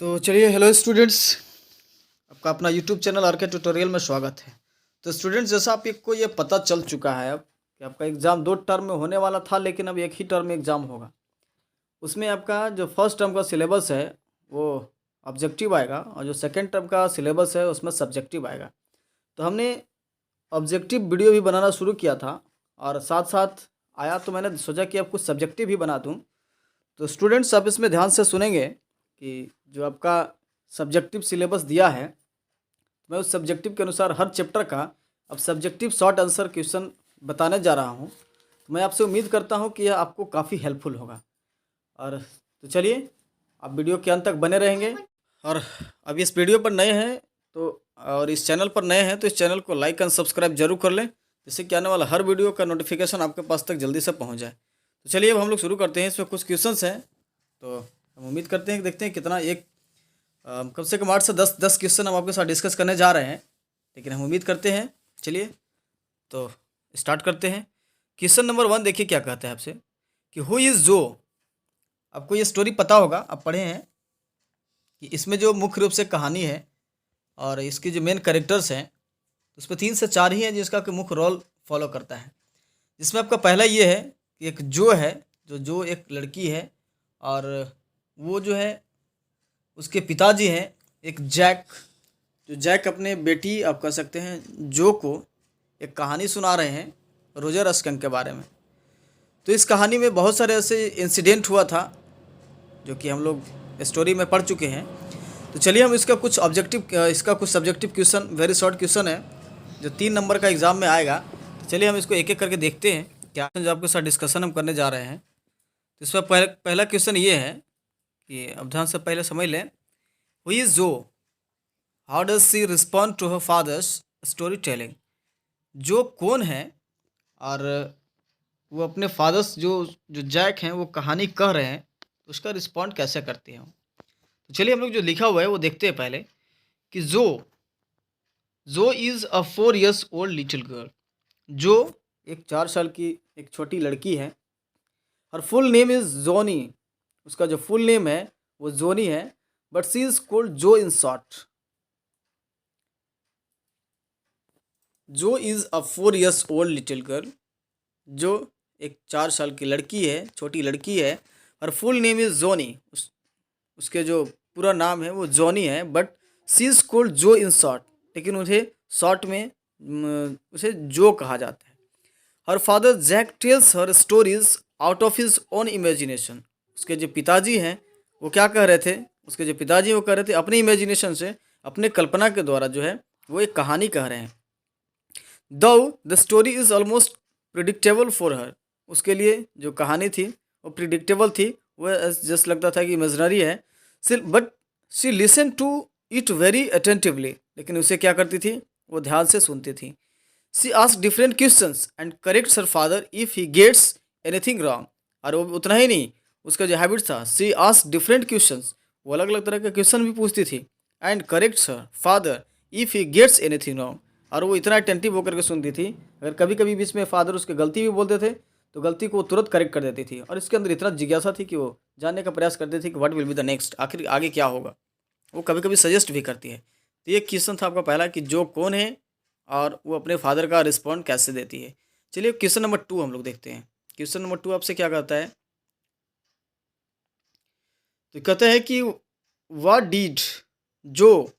तो चलिए, hello students. आपका अपना यूट्यूब चैनल आर के ट्यूटोरियल में स्वागत है। तो स्टूडेंट्स, जैसा आपको ये पता चल चुका है अब कि आपका एग्ज़ाम 2 टर्म में होने वाला था, लेकिन अब एक ही टर्म में एग्ज़ाम होगा। उसमें आपका जो फर्स्ट टर्म का सिलेबस है वो ऑब्जेक्टिव आएगा, और जो सेकेंड टर्म का सिलेबस है उसमें सब्जेक्टिव आएगा। तो हमने ऑब्जेक्टिव वीडियो भी बनाना शुरू किया था, और साथ साथ आया तो मैंने सोचा कि अब कुछ सब्जेक्टिव भी बना दूँ। तो स्टूडेंट्स, आप इसमें ध्यान से सुनेंगे कि जो आपका सब्जेक्टिव सिलेबस दिया है, मैं उस सब्जेक्टिव के अनुसार हर चैप्टर का अब सब्जेक्टिव शॉर्ट आंसर क्वेश्चन बताने जा रहा हूँ। तो मैं आपसे उम्मीद करता हूँ कि यह आपको काफ़ी हेल्पफुल होगा। और तो चलिए, आप वीडियो के अंत तक बने रहेंगे। और अब इस वीडियो पर नए हैं तो और इस चैनल पर नए हैं तो इस चैनल को लाइक एंड सब्सक्राइब जरूर कर लें, जिससे कि आने वाला हर वीडियो का नोटिफिकेशन आपके पास तक जल्दी से पहुँच जाए। तो चलिए, अब हम लोग शुरू करते हैं। इसमें कुछ क्वेश्चंस हैं, तो हम उम्मीद करते हैं कि देखते हैं कितना कम से कम 8 से 10 क्वेश्चन हम आपके साथ डिस्कस करने जा रहे हैं, लेकिन हम उम्मीद करते हैं। चलिए, तो स्टार्ट करते हैं। क्वेश्चन नंबर 1 देखिए क्या कहता है आपसे कि हु इज़ जो। आपको ये स्टोरी पता होगा, आप पढ़े हैं कि इसमें जो मुख्य रूप से कहानी है और इसके जो मेन कैरेक्टर्स हैं, उसमें 3 से 4 ही हैं जिसका कि मुख्य रोल फॉलो करता है। जिसमें आपका पहला ये है कि एक जो है, जो एक लड़की है, और वो जो है उसके पिताजी हैं एक जैक। जो जैक अपने बेटी, आप कह सकते हैं, जो को एक कहानी सुना रहे हैं रोजर स्कंक के बारे में। तो इस कहानी में बहुत सारे ऐसे इंसिडेंट हुआ था जो कि हम लोग स्टोरी में पढ़ चुके हैं। तो चलिए, हम इसका कुछ subjective question, very short question है जो 3 नंबर का एग्ज़ाम में आएगा। तो चलिए, हम इसको एक एक करके देखते हैं क्या जो आपके साथ डिस्कशन हम करने जा रहे हैं। तो इसमें पहला क्वेश्चन ये है कि अब ध्यान से पहले समझ लें। Who is Jo, how does she respond to her father's story telling. Jo कौन है, और वो अपने फादर्स जो जो जैक हैं वो कहानी कह रहे हैं, तो उसका रिस्पॉन्ड कैसे करते हैं। तो चलिए, हम लोग जो लिखा हुआ है वो देखते हैं पहले कि जो is a 4 years old little girl. जो एक 4 साल की एक छोटी लड़की है। हर फुल नेम इज़ जोनी। उसका जो फुल नेम है वो जोनी है, बट सी इज़ कॉल्ड जो इन शॉर्ट। जो is a 4 years old little girl. जो एक 4 साल की लड़की है, छोटी लड़की है। और फुल नेम इज़ जोनी। उसके जो पूरा नाम है वो जॉनी है, बट सी इज़ कॉल्ड जो इन शॉर्ट। लेकिन उसे शॉर्ट में उसे जो कहा जाता है। Her father Jack tells her stories out of his own imagination. उसके जो पिताजी हैं वो क्या कह रहे थे, उसके जो पिताजी वो कह रहे थे अपनी इमेजिनेशन से, अपने कल्पना के द्वारा जो है वो एक कहानी कह रहे हैं। दो the story is almost predictable for her. उसके लिए जो कहानी थी वो प्रिडिक्टेबल थी, वह जस्ट लगता था कि इमेजनरी है। But she listen to it very attentively. लेकिन उसे क्या करती थी, वो ध्यान से सुनती थी। She ask different questions and corrects her father if he gets anything wrong. और वो उतना ही नहीं, उसका जो हैबिट था, शी आस्क डिफरेंट क्वेश्चंस, वो अलग अलग तरह के क्वेश्चन भी पूछती थी। And corrects her father if he gets anything wrong. और वो इतना अटेंटिव होकर के सुनती थी, अगर कभी कभी बीच में फादर उसके गलती भी बोलते थे तो गलती को वो तुरंत करेक्ट कर देती थी। और इसके अंदर इतना जिज्ञासा थी कि वो जानने का प्रयास करती थी कि what will be the next, आखिर आगे क्या होगा। वो कभी कभी सजेस्ट भी करती है। तो ये क्वेश्चन था आपका पहला कि जो कौन है और वो अपने फादर का रिस्पॉन्ड कैसे देती है। चलिए, क्वेश्चन नंबर 2 हम लोग देखते हैं। क्वेश्चन नंबर 2 आपसे क्या कहता है, तो कहते हैं कि what did Jo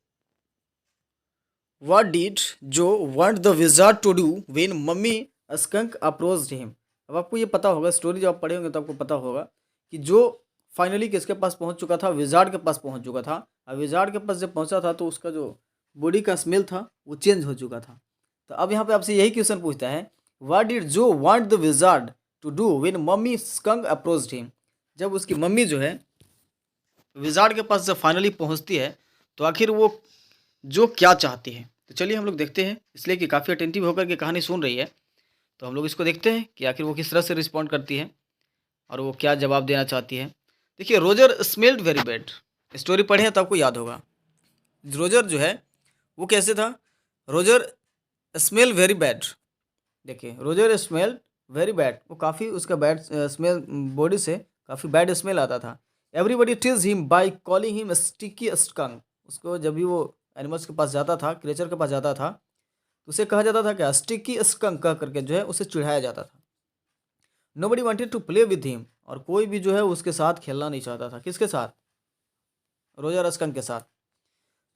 want the wizard to do when Mommy Skunk approached him. अब आपको ये पता होगा, स्टोरी जब आप पढ़े होंगे तो आपको पता होगा कि जो फाइनली किसके पास पहुंच चुका था, विजार्ड के पास पहुंच चुका था। और विजार्ड के पास जब पहुंचा था तो उसका जो बॉडी का स्मेल था वो चेंज हो चुका था। तो अब यहाँ पे आपसे यही क्वेश्चन पूछता है, what did Jo want the wizard to do when Mommy Skunk approached him. जब उसकी मम्मी जो है विजार्ड के पास जब फाइनली पहुंचती है तो आखिर वो जो क्या चाहती है। तो चलिए, हम लोग देखते हैं, इसलिए कि काफ़ी अटेंटिव होकर के कहानी सुन रही है। तो हम लोग इसको देखते हैं कि आखिर वो किस तरह से रिस्पॉन्ड करती है और वो क्या जवाब देना चाहती है। देखिए, Roger smelled very bad. Story पढ़े हैं तो आपको याद होगा। रोजर जो है वो कैसे था, रोजर स्मेल वेरी बैड। देखिए, रोजर स्मेल वेरी बैड, वो काफ़ी उसका बैड स्मेल, बॉडी से काफ़ी बैड स्मेल आता था। Everybody tease him by calling him sticky skunk. उसको जब भी वो एनिमल्स के पास जाता था, क्रिएचर के पास जाता था, तो उसे कहा जाता था क्या, स्टिकी स्कंक कह करके जो है उसे चिढ़ाया जाता था। Nobody wanted to play with him, और कोई भी जो है उसके साथ खेलना नहीं चाहता था। किसके साथ? रोजर स्कंक के साथ।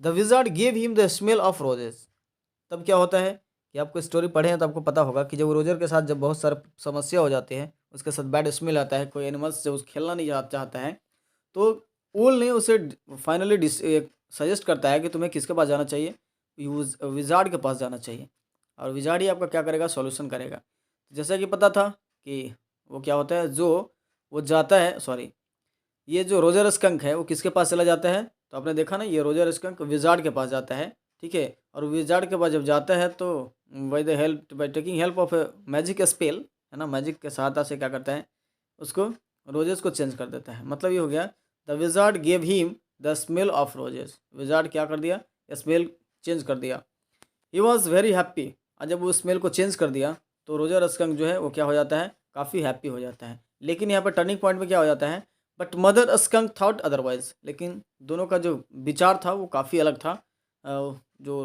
The wizard gave him the smell of roses. तब क्या होता है कि आपको स्टोरी पढ़े हैं तो आपको पता होगा कि जब रोजर के साथ जब बहुत सारे समस्या हो जाती है, उसके साथ बैड स्मेल आता है, कोई एनिमल्स जब खेलना नहीं चाहता है, तो ओल ने उसे फाइनली सजेस्ट करता है कि तुम्हें किसके पास जाना चाहिए, विजार्ड के पास जाना चाहिए, और विजार्ड ही आपका क्या करेगा, सॉल्यूशन करेगा। जैसा कि पता था कि वो क्या होता है, जो वो जाता है, सॉरी, ये जो रोजर स्कंक है वो किसके पास चला जाता है, तो आपने देखा ना, ये रोजर स्कंक विजार्ड के पास जाता है, ठीक है। और विजार्ड के पास जब जाता है तो by taking help of magic spell, है ना, मैजिक के सहायता से क्या करता है, उसको रोजेस को चेंज कर देता है। मतलब ये हो गया, the wizard gave him the smell of roses. Wizard क्या कर दिया, स्मेल चेंज कर दिया। He was very happy. और जब वो स्मेल को चेंज कर दिया तो रोजर स्कंक जो है वो क्या हो जाता है, काफ़ी हैप्पी हो जाता है। लेकिन यहाँ पर टर्निंग पॉइंट में क्या हो जाता है, but mother skunk thought otherwise. लेकिन दोनों का जो विचार था वो काफ़ी अलग था। जो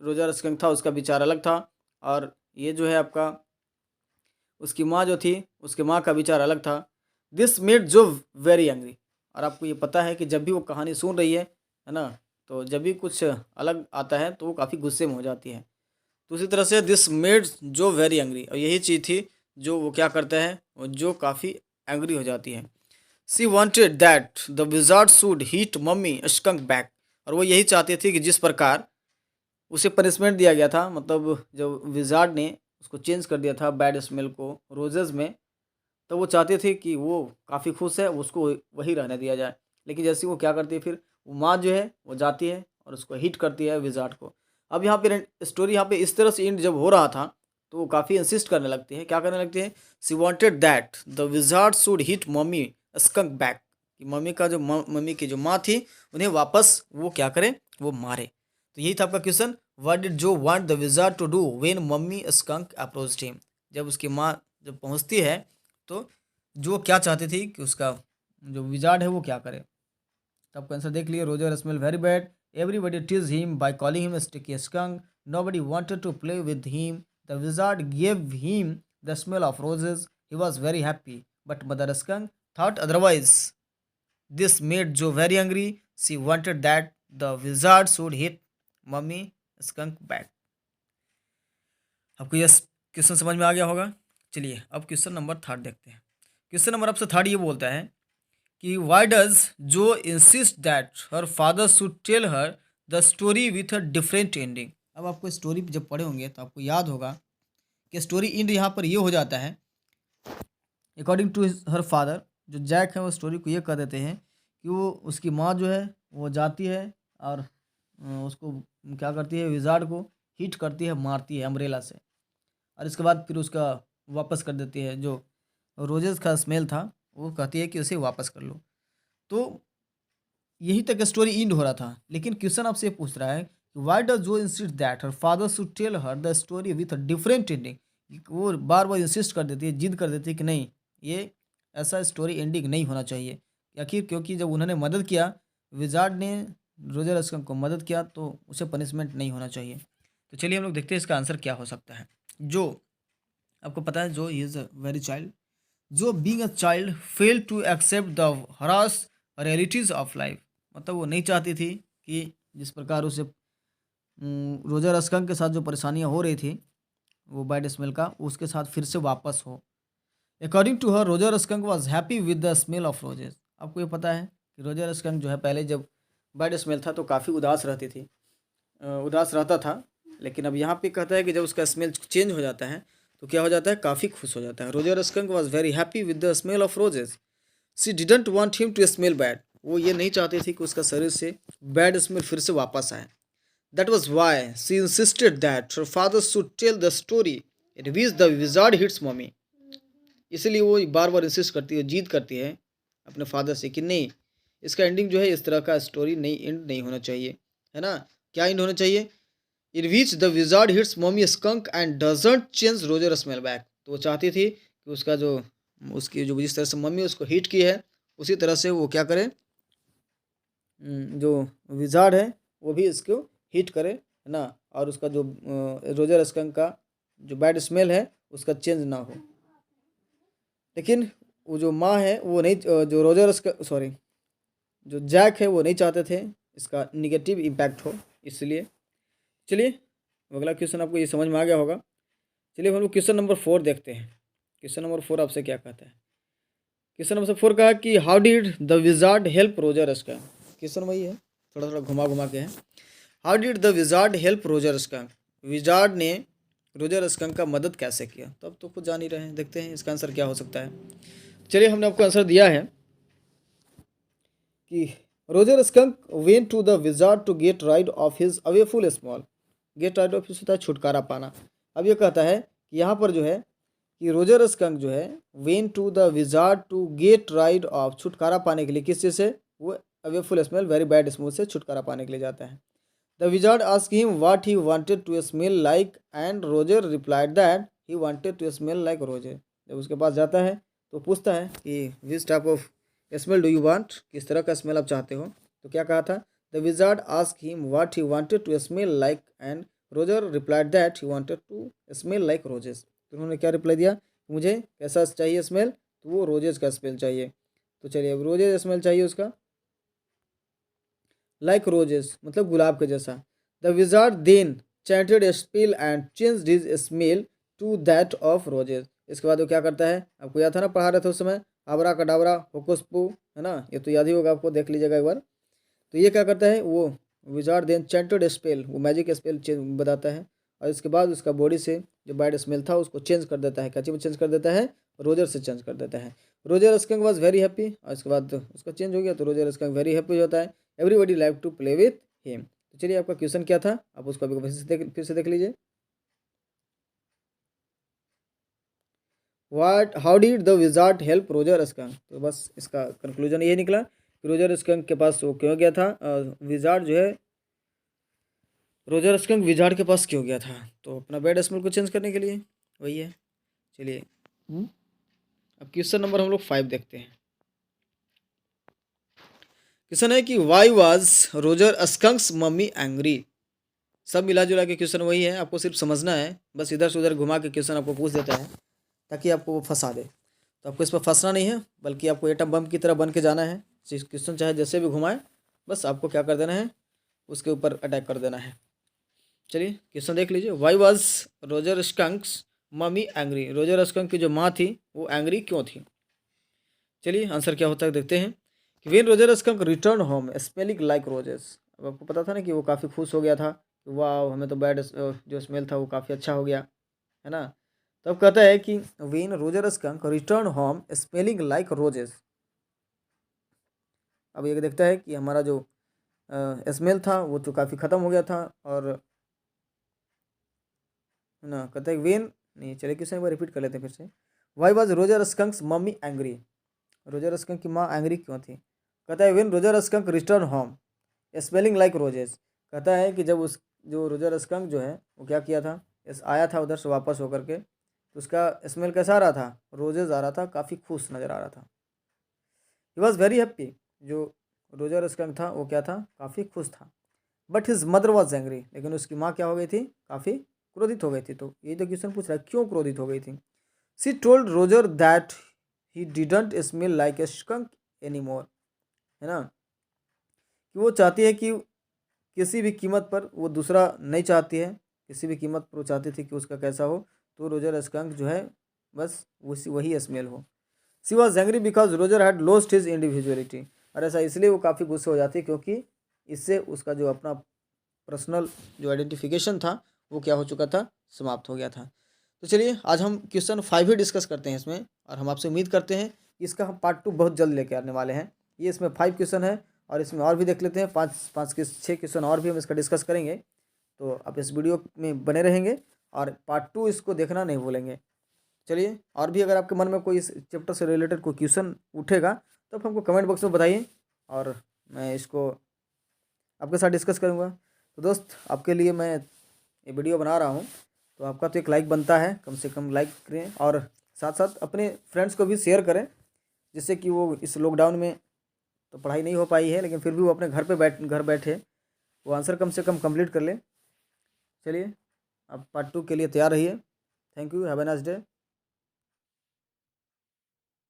रोजर स्कंक था उसका विचार अलग था, और ये जो है आपका उसकी माँ जो थी, उसके माँ का विचार अलग था। दिस मेड जो वेरी एंग्री। और आपको ये पता है कि जब भी वो कहानी सुन रही है ना, तो जब भी कुछ अलग आता है तो वो काफ़ी गुस्से में हो जाती है। तो उसी तरह से दिस मेड जो वेरी एंग्री, और यही चीज़ थी जो वो क्या करता है, वो जो काफ़ी एंग्री हो जाती है। She wanted that the wizard should heat mummy skunk back. और वो यही चाहती थी कि जिस प्रकार उसे पनिशमेंट दिया गया था, मतलब जब विजार्ड ने उसको चेंज कर दिया था बैड स्मेल को रोजेज़ में, तो वो चाहते थे कि वो काफ़ी खुश है, उसको वही रहने दिया जाए। लेकिन जैसे वो क्या करती है, फिर वो माँ जो है वो जाती है और उसको हिट करती है विजार्ड को। अब यहाँ पे स्टोरी यहाँ पे इस तरह से एंड जब हो रहा था तो वो काफ़ी इंसिस्ट करने लगती है। क्या करने लगती है, she wanted that the wizard should hit mommy skunk back, कि मम्मी का जो मम्मी की जो माँ थी उन्हें वापस वो क्या करे, वो मारे। तो यही था आपका question, what did Jo want the wizard to do when Mommy Skunk approached him. जब उसकी माँ जब पहुँचती है तो जो क्या चाहती थी कि उसका जो विजार्ड है वो क्या करे। तो आपको आंसर देख लिए, Roger smell very bad, everybody tease him by calling him sticky skunk, nobody wanted to play with him, the wizard give him the smell of roses, he was very happy but mother skunk thought otherwise, this made जो very angry, she wanted that the wizard should hit mommy skunk back. आपको यह question समझ में आ गया होगा। चलिए अब question number 3 देखते हैं। क्वेश्चन नंबर आपसे 3 ये बोलता है कि why does Jo insist that her father should tell her the story with a different ending. अब आपको स्टोरी जब पढ़े होंगे तो आपको याद होगा कि स्टोरी एंड यहाँ पर ये हो जाता है, अकॉर्डिंग टू हर फादर, जो जैक है वो स्टोरी को ये कह देते हैं कि वो उसकी माँ जो है वो जाती है और उसको क्या करती है, विजार्ड को हिट करती है, मारती है अम्ब्रेला से, और इसके बाद फिर उसका वापस कर देती है। जो रोजेस का स्मेल था वो कहती है कि उसे वापस कर लो। तो यही तक स्टोरी एंड हो रहा था। लेकिन क्वेश्चन आपसे ये पूछ रहा है कि why does Jo insist that her father should tell her the story with a different ending. वो बार बार इंसिस्ट कर देती है, जिद कर देती है कि नहीं, ये ऐसा स्टोरी एंडिंग नहीं होना चाहिए। आखिर क्योंकि जब उन्होंने मदद किया, विजार्ड ने रोजर स्कंक को मदद किया, तो उसे पनिशमेंट नहीं होना चाहिए। तो चलिए हम लोग देखते हैं इसका आंसर क्या हो सकता है। जो आपको पता है, Jo is a very child, Jo being a child fail to accept the harsh realities of life. मतलब वो नहीं चाहती थी कि जिस प्रकार उसे रोजर स्कंक के साथ जो परेशानियां हो रही थी वो बैड स्मेल का, उसके साथ फिर से वापस हो। According to her Roger Skunk was happy with the smell of roses. आपको ये पता है कि रोजर स्कंक जो है पहले जब बैड स्मेल था तो काफ़ी उदास रहती थी, उदास रहता था। लेकिन अब यहाँ पे कहता है कि जब उसका स्मेल चेंज हो जाता है तो क्या हो जाता है, काफ़ी खुश हो जाता है। Roger Skunk was very happy with the smell of roses, she didn't want him to smell bad. वो ये नहीं चाहती थी कि उसका शरीर से बैड स्मेल फिर से वापस आए। That was why she insisted that her father should tell the story in which the wizard hits Mommy. इसलिए वो बार बार इंसिस्ट करती है, जीद करती है अपने फादर से कि नहीं, इसका एंडिंग जो है इस तरह का स्टोरी नहीं, एंड नहीं होना चाहिए, है ना। क्या एंड होना चाहिए, in which the wizard hits mommy skunk and doesn't change Roger smell back. तो वो चाहती थी कि उसका जो उसकी जो जिस तरह से मम्मी उसको हिट की है उसी तरह से वो क्या करे, जो विजार्ड है वो भी इसको हिट करे, है ना, और उसका जो रोजर स्कंक का जो बैड स्मेल है उसका चेंज ना हो। लेकिन वो जो माँ है वो नहीं, जो रोजर सॉरी जो जैक है वो नहीं चाहते थे इसका निगेटिव इम्पैक्ट हो, इसलिए। चलिए अगला क्वेश्चन आपको ये समझ में आ गया होगा। चलिए हम लोग क्वेश्चन नंबर 4 देखते हैं। क्वेश्चन नंबर 4 आपसे क्या कहता है। क्वेश्चन नंबर 4 कहा कि how did the wizard help Roger skunk. Question वही है, थोड़ा थोड़ा घुमा घुमा के है। How did the wizard help Roger skunk, wizard ने रोजर स्कंक का मदद कैसे किया। तब तो कुछ जान ही रहे हैं, देखते हैं इसका आंसर क्या हो सकता है। चलिए हमने आपको आंसर दिया है कि Roger skunk went to the wizard to get rid of his awful smell. Get rid of his होता है छुटकारा पाना। अब ये कहता है कि यहाँ पर जो है कि रोजर स्कंक जो है went to the wizard to get rid of, छुटकारा पाने के लिए किस चीज़ से, वो awful smell very bad smell से छुटकारा पाने के लिए जाता है। The wizard asked him what he wanted to smell like and Roger replied that he wanted to smell like Roger. जब उसके पास जाता है तो पूछता है कि which type of smell do you want, किस तरह का स्मेल आप चाहते हो। तो क्या कहा था, the wizard asked him what he wanted to smell like and Roger replied that he wanted to smell like roses. तो उन्होंने क्या रिप्लाई दिया, मुझे कैसा चाहिए स्मेल, तो वो रोजेस का स्मेल चाहिए। तो चलिए अब रोजेस स्मेल चाहिए उसका, लाइक रोजेस मतलब गुलाब के जैसा। The wizard then chanted a spell and changed his smell to that of roses. इसके बाद वो क्या करता है, आपको याद था ना, पढ़ा रहे थे उस समय, आबरा कडाबरा होकुस पू, है ना, ये तो याद ही होगा आपको, देख लीजिएगा एक बार। तो ये क्या करता है, वो विजार्ड देन चैंटेड स्पेल, वो मैजिक स्पेल बताता है, और इसके बाद उसका बॉडी से जो बैड स्मेल था उसको चेंज कर देता है, कैसे में चेंज कर देता है, रोजर से चेंज कर देता है। Roger Skunk was very happy, और इसके बाद उसका चेंज हो गया तो रोजर स्कंक वेरी हैप्पी होता है। Everybody like to play with him. तो चलिए आपका क्वेश्चन क्या था, आप उसको अभी फिर से देख लीजिए। What how did the wizard help Roger skunk. तो बस इसका कंक्लूजन यही निकला कि रोजर स्कंक के पास वो क्यों गया था, विजार्ड जो है, रोजर स्कंक विजार्ड के पास क्यों गया था, तो अपना बैड स्मेल को चेंज करने के लिए, वही है। चलिए अब क्वेश्चन नंबर हम लोग 5 देखते हैं। क्वेश्चन है कि why was Roger स्कंक्स mummy angry. सब मिला जुला के क्वेश्चन वही है, आपको सिर्फ समझना है, बस इधर से उधर घुमा के क्वेश्चन आपको पूछ देता है ताकि आपको वो फंसा दे। तो आपको इस पर फंसना नहीं है, बल्कि आपको एटम बम की तरह बन के जाना है। क्वेश्चन चाहे जैसे भी घुमाए, बस आपको क्या कर देना है, उसके ऊपर अटैक कर देना है। चलिए क्वेश्चन देख लीजिए। Why was Roger स्कंक्स mummy angry, Roger Skunk की जो माँ थी वो एंग्री क्यों थी। चलिए आंसर क्या होता है देखते हैं। कि when Roger Skunk return home smelling like roses. अब आपको पता था ना कि वो काफ़ी खुश हो गया था, वाह हमें तो बैड जो स्मेल था वो काफ़ी अच्छा हो गया, है ना। तब कहता है कि when Roger Skunk return home smelling like roses. अब ये देखता है कि हमारा जो स्मेल था वो तो काफ़ी ख़त्म हो गया था, और है ना, कहता है वेन, नहीं चलिए क्वेश्चन एक बार रिपीट कर लेते हैं फिर से। Why was Roger स्कंक्स mummy angry, Roger Skunk की माँ एंग्री क्यों थी। कहता है when Roger Skunk return home smelling like roses. कहता है कि जब उस जो रोजर स्कंक जो है वो क्या किया था, आया था उधर से वापस होकर के, तो उसका स्मेल कैसा आ रहा था, रोजेस आ रहा था, काफ़ी खुश नज़र आ रहा था। ही वॉज वेरी हैप्पी, जो रोजर स्कंक था वो क्या था, काफ़ी खुश था। But his mother was angry, लेकिन उसकी माँ क्या हो गई थी, काफ़ी क्रोधित हो गई थी। तो यही तो क्वेश्चन पूछ रहा है, क्यों क्रोधित हो गई थी। She told Roger that he didn't smell like a skunk any more, है ना, कि वो चाहती है कि किसी भी कीमत पर, वो दूसरा नहीं चाहती है, किसी भी कीमत पर वो चाहती थी कि उसका कैसा हो, तो रोजर स्कंक जो है बस उसी वही स्मेल हो। She was angry because Roger had lost his individuality, और ऐसा इसलिए वो काफ़ी गुस्से हो जाती है क्योंकि इससे उसका जो अपना पर्सनल जो आइडेंटिफिकेशन था वो क्या हो चुका था, समाप्त हो गया था। तो चलिए आज हम क्वेश्चन 5 ही डिस्कस करते हैं इसमें, और हम आपसे उम्मीद करते हैं कि इसका हम पार्ट 2 बहुत जल्द लेके आने वाले हैं। ये इसमें 5 क्वेश्चन है, और इसमें और भी देख लेते हैं, 6 क्वेश्चन और भी हम इसका डिस्कस करेंगे। तो आप इस वीडियो में बने रहेंगे, और पार्ट 2 इसको देखना नहीं भूलेंगे। चलिए और भी अगर आपके मन में कोई इस चैप्टर से रिलेटेड कोई क्वेश्चन उठेगा तो आप हमको कमेंट बॉक्स में बताइए, और मैं इसको आपके साथ डिस्कस करूँगा। तो दोस्त आपके लिए मैं ये वीडियो बना रहा हूँ, तो आपका तो एक लाइक बनता है, कम से कम लाइक करें, और साथ साथ अपने फ्रेंड्स को भी शेयर करें, जिससे कि वो इस लॉकडाउन में तो पढ़ाई नहीं हो पाई है, लेकिन फिर भी वो अपने घर बैठे वो आंसर कम से कम कंप्लीट कर ले। चलिए, आप पार्ट 2 के लिए तैयार रहिए। Thank you, have a nice day.